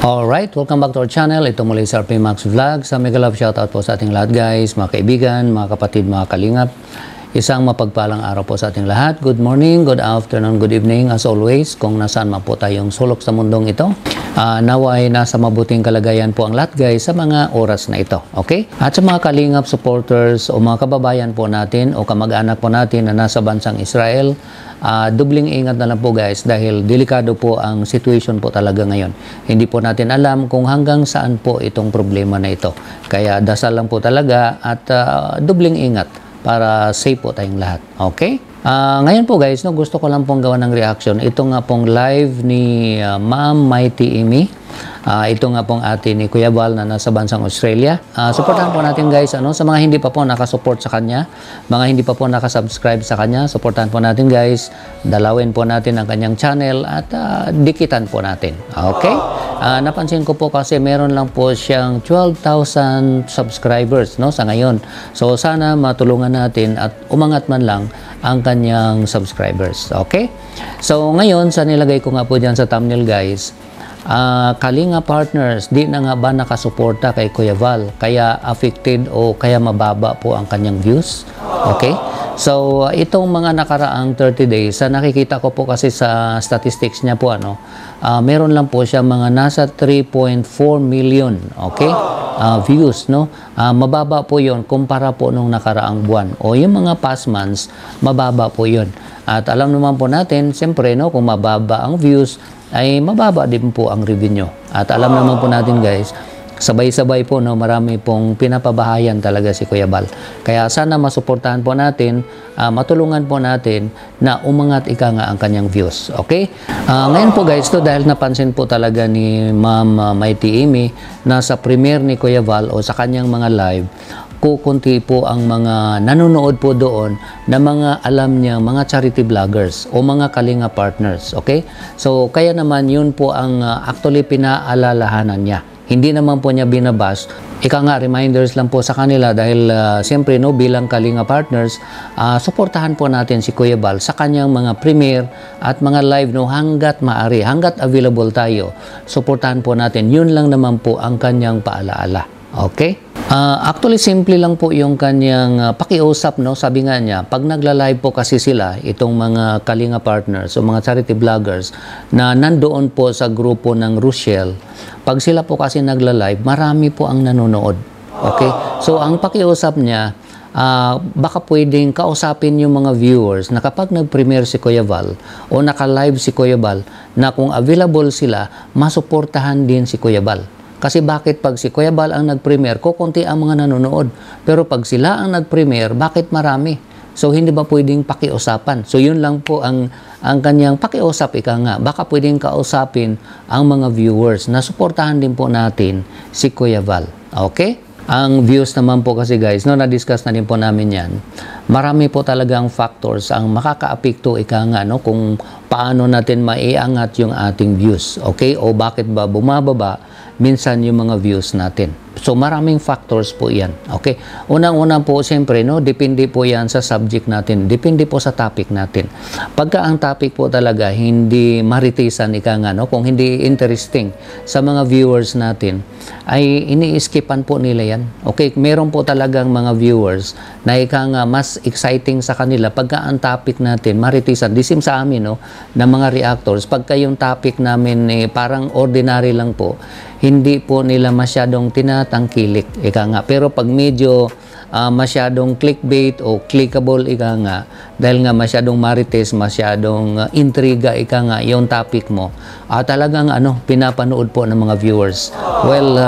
Alright, welcome back to our channel. Ito muli sa RP Max Vlog. Sa mega love shoutout po sa ating lahat guys, mga kaibigan, mga kapatid, mga kalingap. Isang mapagpalang araw po sa ating lahat. Good morning, good afternoon, good evening as always. Kung nasaan man po tayong sulok sa mundong ito. Naway nasa mabuting kalagayan po ang lahat guys sa mga oras na ito. Okay? At sa mga kalingap supporters o mga kababayan po natin o kamag-anak po natin na nasa bansang Israel, dubling ingat na lang po guys dahil delikado po ang situation po talaga ngayon. Hindi po natin alam kung hanggang saan po itong problema na ito. Kaya dasal lang po talaga at dubling ingat para safe po tayong lahat. Okay? Ngayon po guys, gusto ko lang pong gawa ng reaction. Ito nga pong live ni Ma'am Mighty Amy. Ito nga pong ate ni Kuya Val na nasa bansang Australia. Supportahan po natin guys, sa mga hindi pa po nakasupport sa kanya, mga hindi pa po nakasubscribe sa kanya, supportahan po natin guys, dalawin po natin ang kanyang channel at dikitan po natin. Okay? Napansin ko po kasi meron lang po siyang 12,000 subscribers sa ngayon. So sana matulungan natin at umangat man lang ang kanyang subscribers. Okay? So ngayon, sa nilagay ko nga po dyan sa thumbnail guys, Kalinga partners, di na nga ba nakasuporta kay Kuya Val? Kaya affected o kaya mababa po ang kanyang views? Okay? So, itong mga nakaraang 30 days, sa nakikita ko po kasi sa statistics niya po, meron lang po siya mga nasa 3.4 million, okay? Views, mababa po yon kumpara po nung nakaraang buwan. O yung mga past months, mababa po yon. At alam naman po natin, siyempre, kung mababa ang views, ay mababa din po ang revenue. At alam naman po natin guys, sabay-sabay po marami pong pinapabahayan talaga si Kuya Val. Kaya sana masuportahan po natin, matulungan po natin na umangat nga ang kanyang views. Okay? Ngayon po guys, dahil napansin po talaga ni Ma'am Mighty Amy na sa premiere ni Kuya Val o sa kanyang mga live, kukunti po ang mga nanonood po doon na mga alam niya mga charity vloggers o mga kalinga partners. Okay? So kaya naman yun po ang actually pinaalalahanan niya. Hindi naman po niya binabash. Reminders lang po sa kanila dahil siyempre bilang kalinga partners, suportahan po natin si Kuya Val sa kanyang mga premiere at mga live hanggat maaari, hanggat available tayo. Suportahan po natin. Yun lang naman po ang kanyang paalaala. Okay? Actually, simple lang po yung kanyang pakiusap, Sabi nga niya, pag nagla-live po kasi sila, itong mga kalinga partners o mga charity vloggers na nandoon po sa grupo ng Rochelle, pag sila po kasi nagla-live, marami po ang nanonood. Okay? So, ang pakiusap niya, baka pwedeng kausapin yung mga viewers na kapag nag-premiere si Kuya Val o naka-live si Kuya Val, na kung available sila, masuportahan din si Kuya Val. Kasi bakit pag si Kuya Val ang nag-premiere, kukunti ang mga nanonood. Pero pag sila ang nag-premiere, bakit marami? So, hindi ba pwedeng pakiusapan? So, yun lang po ang kanyang pakiusap, Baka pwedeng kausapin ang mga viewers na suportahan din po natin si Kuya Val. Okay? Ang views naman po kasi guys, na-discuss na din po namin yan. Marami po talagang factors ang makakaapekto kung paano natin maiangat yung ating views. Okay? O bakit ba bumababa minsan yung mga views natin. So, maraming factors po yan. Okay? Unang-una po, siyempre, depende po yan sa subject natin. Depende po sa topic natin. Pagka ang topic po talaga hindi maritisan, kung hindi interesting sa mga viewers natin, ay ini-skipan po nila yan. Okay? Meron po talagang mga viewers na mas exciting sa kanila pagka ang topic natin maritisan. Disim sa amin, na mga reactors, pagka yung topic namin parang ordinary lang po, hindi po nila masyadong tinatangkilik, Pero pag medyo masyadong clickbait o clickable, dahil nga masyadong marites, masyadong intriga, yung topic mo, talagang pinapanood po ng mga viewers. Well,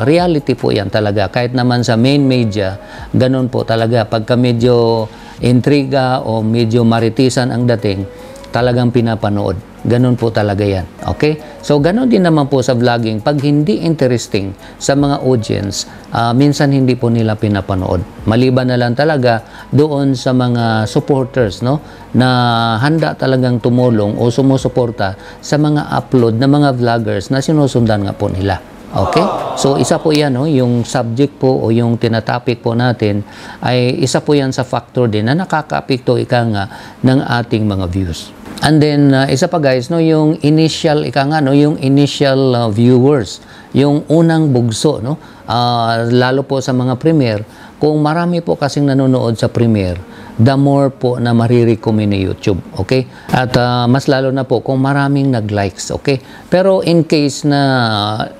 reality po yan talaga. Kahit naman sa main media, ganun po talaga. Pagka medyo intriga o medyo maritisan ang dating, talagang pinapanood. Ganun po talaga yan. Okay? So, ganun din naman po sa vlogging. Pag hindi interesting sa mga audience, minsan hindi po nila pinapanood. Maliban na lang talaga doon sa mga supporters, na handa talagang tumulong o sumusuporta sa mga upload na mga vloggers na sinusundan nga po nila. Okay? So, isa po yan, yung subject po o yung tinatopic po natin ay isa po yan sa factor din na nakakaapekto ng ating mga views. And then isa pa guys, no, yung initial yung initial viewers, yung unang bugso, no, lalo po sa mga premiere, kung marami po kasing nanonood sa premiere, the more po na marirecommend ni YouTube, okay? At mas lalo na po kung maraming nag-likes, okay? Pero in case na,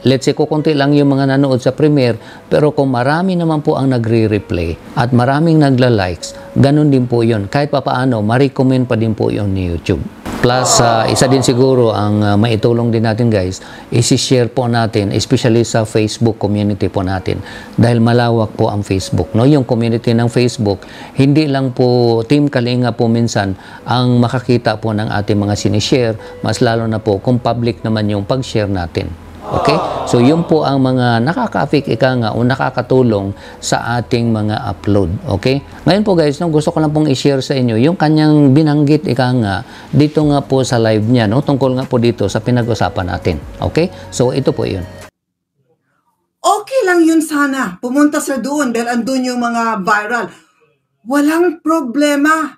let's say, kukunti lang yung mga nanood sa premiere, pero kung marami naman po ang nagre-replay at maraming nagla-likes, ganun din po yun. Kahit papaano, ma-recommend pa din po yun ni YouTube. Plus, isa din siguro ang maitulong din natin guys, isi-share po natin, especially sa Facebook community po natin. Dahil malawak po ang Facebook. No? Yung community ng Facebook, hindi lang po Team Kalinga po minsan ang makakita po ng ating mga sinishare, mas lalo na po kung public naman yung pag-share natin. Okay? So, yun po ang mga nakaka-affect o nakakatulong sa ating mga upload. Okay? Ngayon po guys, no, gusto ko lang pong i-share sa inyo yung kanyang binanggit dito nga po sa live niya, no, tungkol nga po dito sa pinag-usapan natin. Okay? So, ito po yun. Okay lang yun sana. Pumunta sa doon dahil andun yung mga viral. Walang problema.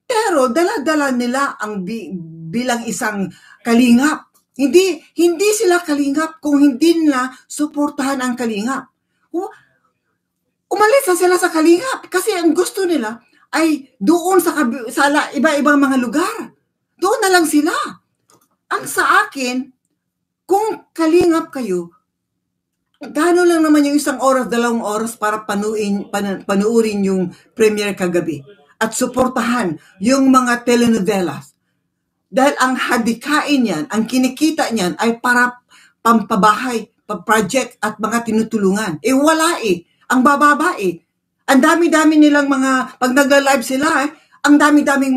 Pero dala-dala nila ang bilang isang kalingap. Hindi sila kalingap kung hindi nila suportahan ang kalingap. Umalis na sila sa kalingap kasi ang gusto nila ay doon sa iba-ibang mga lugar. Doon na lang sila. Ang sa akin, kung kalingap kayo, gaano lang naman yung 1 oras, 2 oras para panuurin yung premiere kagabi at suportahan yung mga telenovelas. Dahil ang hadikain niyan, ang kinikita niyan ay para pampabahay, project at mga tinutulungan. Wala Ang bababa Ang dami-dami nilang pag nagla-live sila ang dami-daming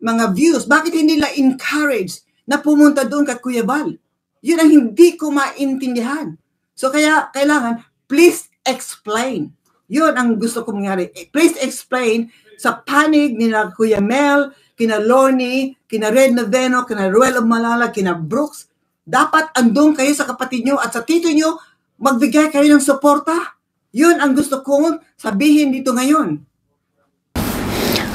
mga views. Bakit hindi nila encourage na pumunta doon kay Kuya Bal? Yun ang hindi ko maintindihan. So kaya kailangan, please explain. Yun ang gusto kong mangyari. Please explain sa panig nila Kuya Mel, kina Lorne, kina Red Noveno, kina Ruel of Malala, kina Brooks. Dapat andun kayo sa kapatid nyo at sa tito nyo, magbigay kayo ng suporta. Yun ang gusto kong sabihin dito ngayon.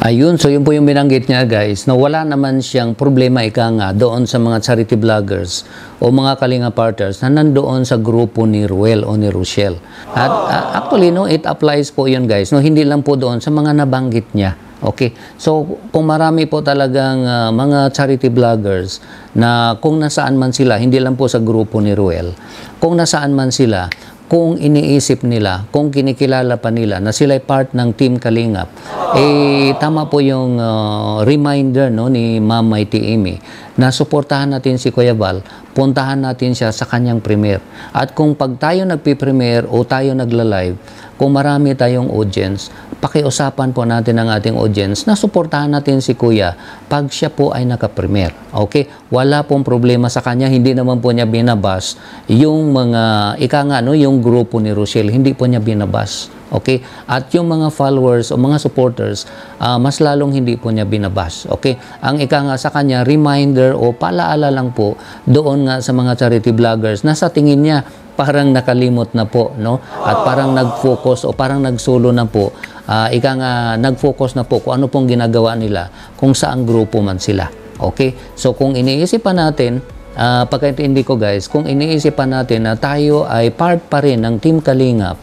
Ayun, so yun po yung binanggit niya guys, na wala naman siyang problema doon sa mga charity vloggers o mga Kalinga partners na nandoon sa grupo ni Ruel o ni Rochelle. At actually, no, it applies po yun guys, no, hindi lang po doon sa mga nabanggit niya. Okay, so kung marami po talagang mga charity vloggers na kung nasaan man sila, hindi lang po sa grupo ni Ruel, kung nasaan man sila, kung iniisip nila, kung kinikilala pa nila na sila ay part ng Team Kalingap, tama po yung reminder, no, ni Ma'am Mighty Amy na suportahan natin si Kuya Bal, puntahan natin siya sa kanyang premiere. At kung pag tayo nagpi-premiere o tayo nagla-live, kung marami tayong audience, pakiusapan po natin ang ating audience na suportahan natin si Kuya pag siya po ay naka-premiere. Okay? Wala pong problema sa kanya. Hindi naman po niya binabas yung mga, yung grupo ni Rochelle. Hindi po niya binabas. Okay? At yung mga followers o mga supporters, mas lalong hindi po niya binabas. Okay? Ang sa kanya, reminder o palaala lang po doon nga sa mga charity vloggers na sa tingin niya, parang nakalimot na po, no? At parang nag-focus o parang nagsulo na po, nag-focus na po kung ano pong ginagawa nila, kung saang grupo man sila. Okay? So kung iniisipan natin, pagkaintindi ko guys, kung iniisipan natin na tayo ay part pa rin ng Team Kalingap,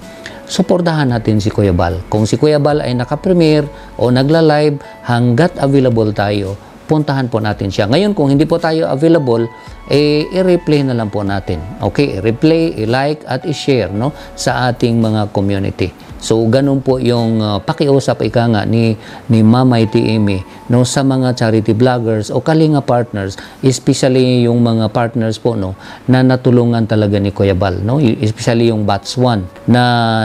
suportahan natin si Kuya Bal. Kung si Kuya Bal ay naka-premiere o nagla-live, hanggat available tayo, puntahan po natin siya. Ngayon, kung hindi po tayo available, i-replay na lang po natin. Okay? I-replay, i-like, at i-share, no, sa ating mga community. So, ganun po yung pakiusap ni Ma'am Mighty Amy, no, sa mga charity vloggers o Kalinga partners, especially yung mga partners po, no, na natulungan talaga ni Kuya Bal, no, especially yung batch 1 na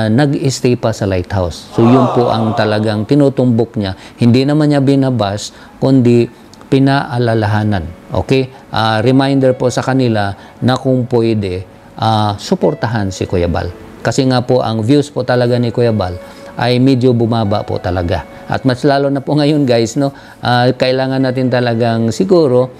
nag-stay pa sa Lighthouse. So, yun po ang talagang tinutumbok niya. Hindi naman niya binabas, kundi pinaalalahanan. Okay? Reminder po sa kanila na kung pwede, suportahan si Kuya Bal. Kasi nga po, ang views po talaga ni Kuya Bal ay medyo bumaba po talaga. At mas lalo na po ngayon guys, no, kailangan natin talagang siguro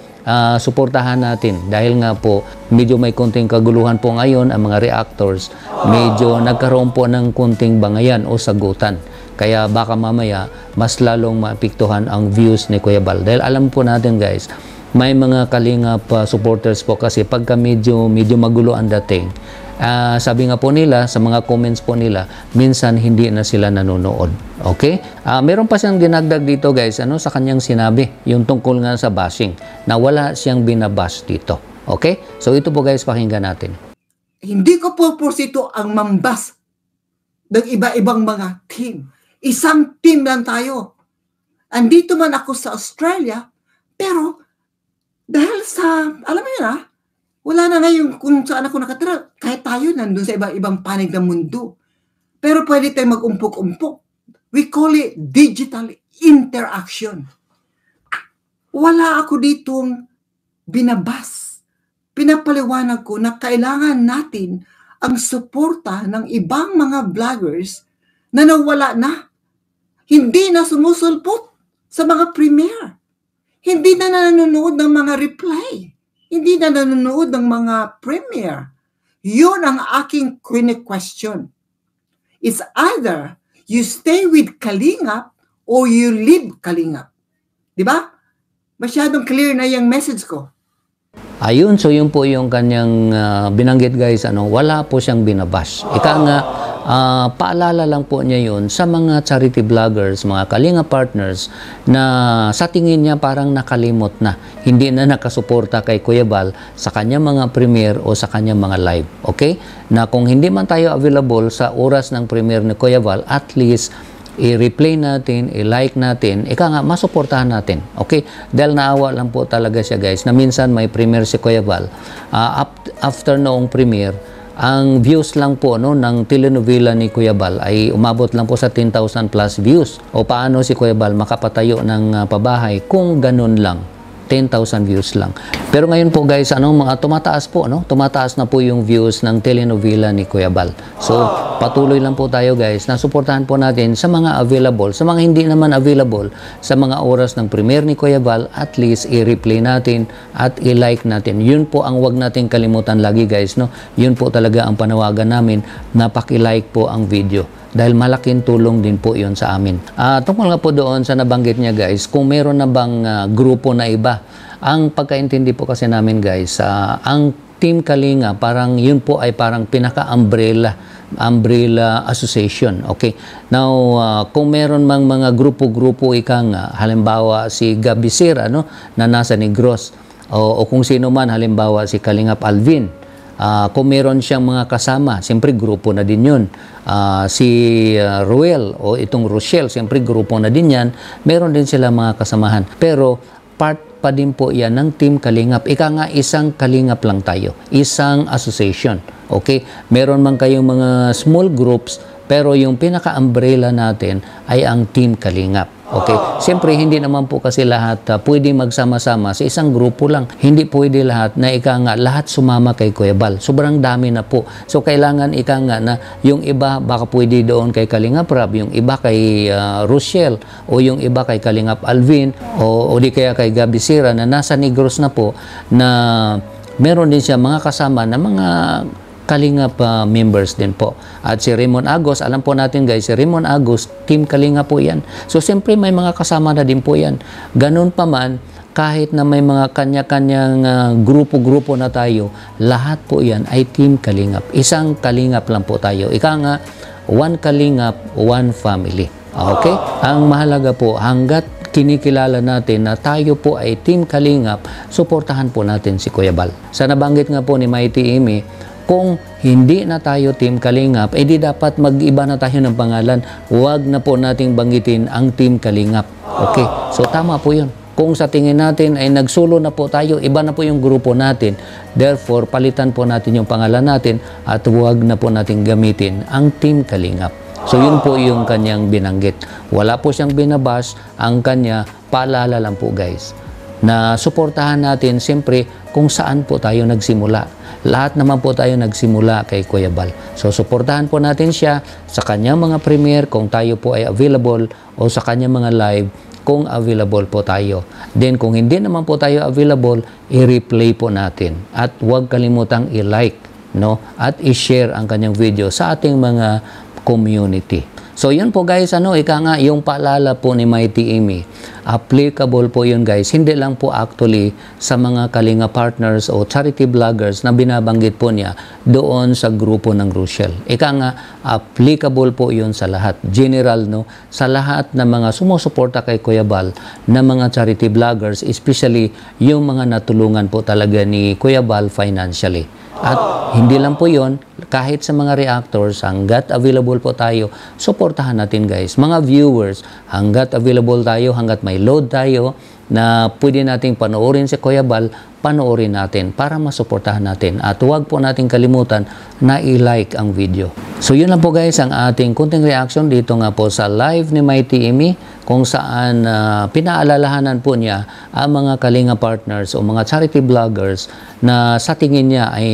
suportahan natin. Dahil nga po, medyo may konting kaguluhan po ngayon ang mga reactors. Medyo nagkaroon po ng konting bangayan o sagutan. Kaya baka mamaya mas lalong maapektuhan ang views ni Kuya Bal. Dahil alam po natin guys, may mga Kalingap supporters po kasi pagka medyo magulo ang dating, sabi nga po nila, sa mga comments po nila, minsan hindi na sila nanonood. Okay? Meron pa siyang dinagdag dito guys, sa kanyang sinabi, yung tungkol nga sa bashing, na wala siyang binabash dito. Okay? So ito po guys, pakinggan natin. Hindi ko po pursito ang mambas ng iba-ibang mga team. Isang team lang tayo. Andito man ako sa Australia, pero dahil sa, alam mo yun wala na ngayon kung saan ako nakatira. Kahit tayo nandun sa iba-ibang panig ng mundo. Pero pwede tayo mag-umpok-umpok. We call it digital interaction. Wala ako ditong binabas. Pinapaliwanag ko na kailangan natin ang suporta ng ibang mga vloggers na nawala na. Hindi na sumusulpot sa mga premiere. Hindi na nanonood ng mga replay. Hindi na nanonood ng mga premiere. Yun ang aking question. It's either you stay with Kalingap or you leave Kalingap. Diba? Masyadong clear na yung message ko. Ayun, so yun po yung kanyang binanggit guys, wala po siyang binabash. Ika nga, paalala lang po niya yun sa mga charity vloggers, mga Kalinga partners na sa tingin niya parang nakalimot na. Hindi na nakasuporta kay Kuya Bal sa kanyang mga premiere o sa kanyang mga live. Okay? Na kung hindi man tayo available sa oras ng premiere ni Kuya Bal, at least i-replay natin, i-like natin, ika nga, masuportahan natin. Okay? Dahil naawa lang po talaga siya guys, na minsan may premiere si Kuya Bal. After noong premiere, ang views lang po ng telenovela ni Kuya Bal ay umabot lang po sa 10,000 plus views. O paano si Kuya Bal makapatayo ng pabahay kung ganun lang? 10,000 views lang. Pero ngayon po guys, mga tumataas po, tumataas na po yung views ng telenovela ni Kuya Bal. So, patuloy lang po tayo guys, na suportahan po natin sa mga available, sa mga hindi naman available, sa mga oras ng premiere ni Kuya Bal, at least i-replay natin at i-like natin. Yun po ang wag nating kalimutan lagi guys, Yun po talaga ang panawagan namin, na paki-like po ang video. Dahil malaking tulong din po yun sa amin. Tungkol nga po doon sa nabanggit niya guys, kung meron na bang grupo na iba, ang pagkaintindi po kasi namin guys, ang Team Kalinga, parang yun po ay parang pinaka-umbrella association. Okay? Now, kung meron mang mga grupo-grupo ika nga, halimbawa si Gabi Sira, na nasa Negros, o kung sino man, halimbawa si Kalingap Alvin, kung meron siyang mga kasama, siyempre grupo na din yun. Si Ruel o itong Rochelle, siyempre grupo na din yan. Meron din sila mga kasamahan. Pero part pa din po yan ng Team Kalingap. Ika nga, isang Kalingap lang tayo. Isang association. Okay? Meron man kayong mga small groups, pero yung pinaka-umbrella natin ay ang Team Kalingap. Okay? Siyempre, hindi naman po kasi lahat pwede magsama-sama sa isang grupo lang. Hindi pwede lahat na ika nga, lahat sumama kay Kuya Bal. Sobrang dami na po. So, kailangan ika nga na yung iba baka pwede doon kay Kalingap Rab, yung iba kay Rochelle, o yung iba kay Kalingap Alvin, o di kaya kay Gabi Sira na nasa Negros na po, na meron din siya mga kasama na mga Kalingap members din po. At si Raymond Agos, alam po natin guys, si Raymond Agos, Team Kalinga po yan. So, siyempre may mga kasama na din po yan. Ganun pa man, kahit na may mga kanya-kanyang grupo-grupo na tayo, lahat po yan ay Team Kalingap. Isang Kalingap lang po tayo. Ika nga, one Kalingap, one family. Okay? Ang mahalaga po, hanggat kinikilala natin na tayo po ay Team Kalingap, suportahan po natin si Kuya Bal. Sa nabanggit nga po ni Mighty Amy, kung hindi na tayo Team Kalingap, di dapat mag-iba na tayo ng pangalan. Huwag na po nating banggitin ang Team Kalingap. Okay? So, tama po yun. Kung sa tingin natin ay nagsulo na po tayo, iba na po yung grupo natin. Therefore, palitan po natin yung pangalan natin at huwag na po nating gamitin ang Team Kalingap. So, yun po yung kanyang binanggit. Wala po siyang binabash. Ang kanya, paalala lang po guys, na suportahan natin siyempre kung saan po tayo nagsimula. Lahat naman po tayo nagsimula kay Kuya Bal. So, suportahan po natin siya sa kanyang mga premiere kung tayo po ay available, o sa kanyang mga live kung available po tayo. Then, kung hindi naman po tayo available, i-replay po natin. At huwag kalimutang i-like, at i-share ang kanyang video sa ating mga community. So yun po guys, ika nga yung paalala po ni Mighty Amy, applicable po yun guys, hindi lang po actually sa mga Kalinga partners o charity vloggers na binabanggit po niya doon sa grupo ng Rochelle. Ika nga, applicable po yun sa lahat. General, no? Sa lahat ng mga sumusuporta kay Kuya Bal na mga charity vloggers, especially yung mga natulungan po talaga ni Kuya Bal financially. At hindi lang po yun, kahit sa mga reactors, hanggat available po tayo, suportahan natin guys. Mga viewers, hanggat available tayo, hanggat may load tayo, na pwede nating panoorin si Kuya Bal, panoorin natin para masuportahan natin. At huwag po nating kalimutan na i-like ang video. So yun lang po guys ang ating kunting reaction dito nga po sa live ni Mighty Amy, kung saan pinaalalahanan po niya ang mga Kalinga partners o mga charity vloggers na sa tingin niya ay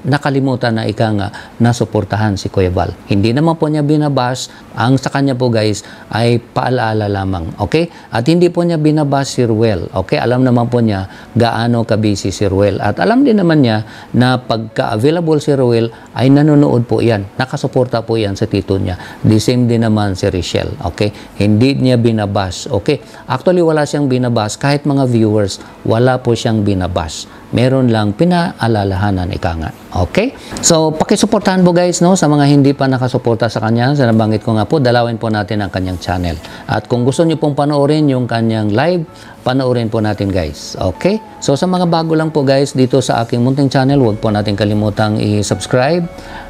nakalimutan na ika nga nasuportahan si Kuya Bal. Hindi naman po niya binabash, ang sa kanya po guys ay paalaala lamang. Okay? At hindi po niya binabash si Ruel. Okay? Alam naman po niya gaano ka-busy si Ruel. At alam din naman niya na pagka-available si Ruel ay nanonood po yan. Nakasuporta po yan sa tito niya. The same din naman si Richelle. Okay? Hindi niya binabash. Okay? Actually, wala siyang binabash. Kahit mga viewers, wala po siyang binabash. Meron lang pinaalalahanan ika nga. Okay? So, pakisuportahan po guys, no, sa mga hindi pa nakasuporta sa kanya. Sa nabanggit ko nga po, dalawin po natin ang kanyang channel. At kung gusto niyo pong panoorin yung kanyang live, panoorin po natin guys. Okay? So, sa mga bago lang po guys, dito sa aking munting channel, huwag po natin kalimutang i-subscribe.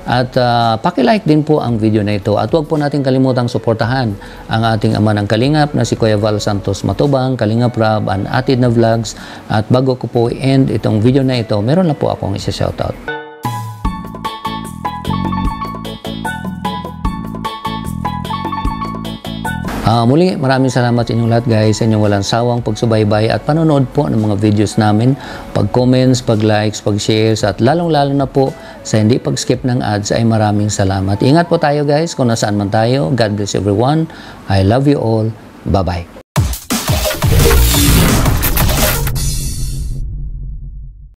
At paki-like din po ang video na ito. At huwag po natin kalimutang suportahan ang ating ama ng Kalingap na si Kuya Val Santos Matubang, Kalingap Rab, and Atid na Vlogs. At bago ko po i-end itong video na ito, meron na po akong isa-shoutout. Muli, maraming salamat sa inyong lahat guys, sa inyong walang sawang pagsubaybay at panonood po ng mga videos namin, pag-comments, pag-likes, pag-shares, at lalong-lalo na po sa hindi pag-skip ng ads ay maraming salamat. Ingat po tayo guys kung nasaan man tayo. God bless everyone. I love you all. Bye-bye.